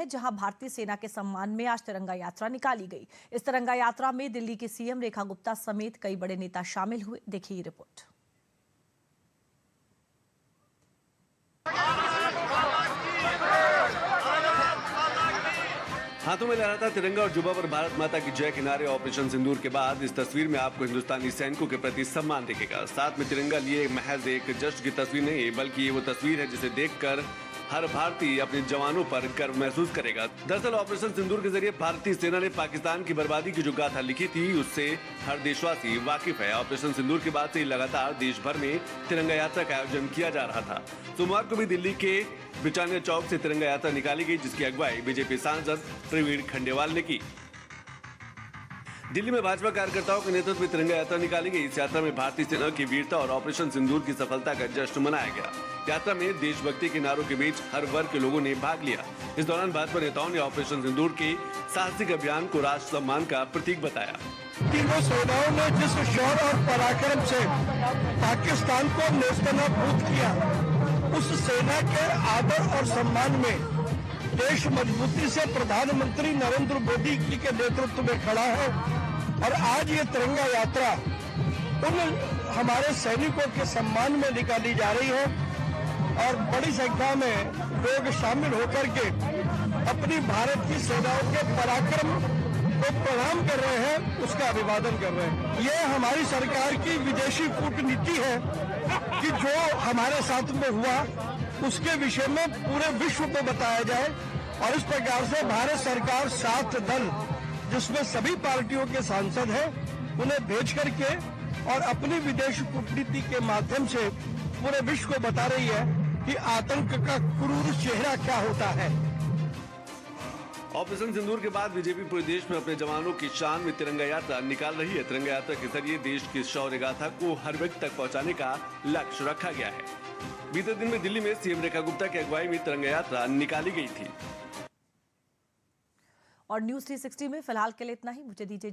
है, जहां भारतीय सेना के सम्मान में आज तिरंगा यात्रा निकाली गई। इस तिरंगा यात्रा में दिल्ली की सीएम रेखा गुप्ता समेत कई बड़े नेता शामिल हुए। देखिए ये रिपोर्ट। हाथों में लहराता तिरंगा और जुबा पर भारत माता की जय के नारे ऑपरेशन सिंदूर के बाद इस तस्वीर में आपको हिंदुस्तानी सैनिकों के प्रति सम्मान दिखेगा। साथ में तिरंगा लिए महज एक जश्न की तस्वीर नहीं, बल्कि ये वो तस्वीर है जिसे देखकर हर भारतीय अपने जवानों पर गर्व महसूस करेगा। दरअसल ऑपरेशन सिंदूर के जरिए भारतीय सेना ने पाकिस्तान की बर्बादी की जो गाथा लिखी थी, उससे हर देशवासी वाकिफ है। ऑपरेशन सिंदूर के बाद से लगातार देश भर में तिरंगा यात्रा का आयोजन किया जा रहा था। सोमवार को भी दिल्ली के ब्रिटानिया चौक से तिरंगा यात्रा निकाली गई, जिसकी अगुवाई बीजेपी सांसद प्रवीण खंडेवाल ने की। दिल्ली में भाजपा कार्यकर्ताओं के नेतृत्व में तिरंगा यात्रा निकाली गई। इस यात्रा में भारतीय सेना की वीरता और ऑपरेशन सिंदूर की सफलता का जश्न मनाया गया। यात्रा में देशभक्ति के नारों के बीच हर वर्ग के लोगों ने भाग लिया। इस दौरान भाजपा नेताओं ने ऑपरेशन सिंदूर के साहसिक अभियान को राष्ट्र सम्मान का प्रतीक बताया। तीनों सेनाओं ने जिस शौर्य और पराक्रम से पाकिस्तान को नेस्तनाबूद किया, उस सेना के आदर और सम्मान में देश मजबूती से प्रधानमंत्री नरेंद्र मोदी जी के नेतृत्व में खड़ा है। और आज ये तिरंगा यात्रा उन हमारे सैनिकों के सम्मान में निकाली जा रही है और बड़ी संख्या में लोग शामिल होकर के अपनी भारत की सेनाओं के पराक्रम को प्रणाम कर रहे हैं, उसका अभिवादन कर रहे हैं। ये हमारी सरकार की विदेशी कूटनीति है कि जो हमारे साथ में हुआ उसके विषय में पूरे विश्व को बताया जाए। और इस प्रकार से भारत सरकार 7 दल, जिसमें सभी पार्टियों के सांसद हैं, उन्हें भेज करके और अपनी विदेश कूटनीति के माध्यम से पूरे विश्व को बता रही है कि आतंक का क्रूर चेहरा क्या होता है। ऑपरेशन सिंदूर के बाद बीजेपी पूरे देश में अपने जवानों की शान में तिरंगा यात्रा निकाल रही है। तिरंगा यात्रा के जरिए देश की शौर्य गाथा को हर व्यक्ति तक पहुंचाने का लक्ष्य रखा गया है। बीते दिन में दिल्ली में सीएम रेखा गुप्ता की अगुवाई में तिरंगा यात्रा निकाली गई थी। और न्यूज़ 360 में फिलहाल के लिए इतना ही। मुझे दीजिए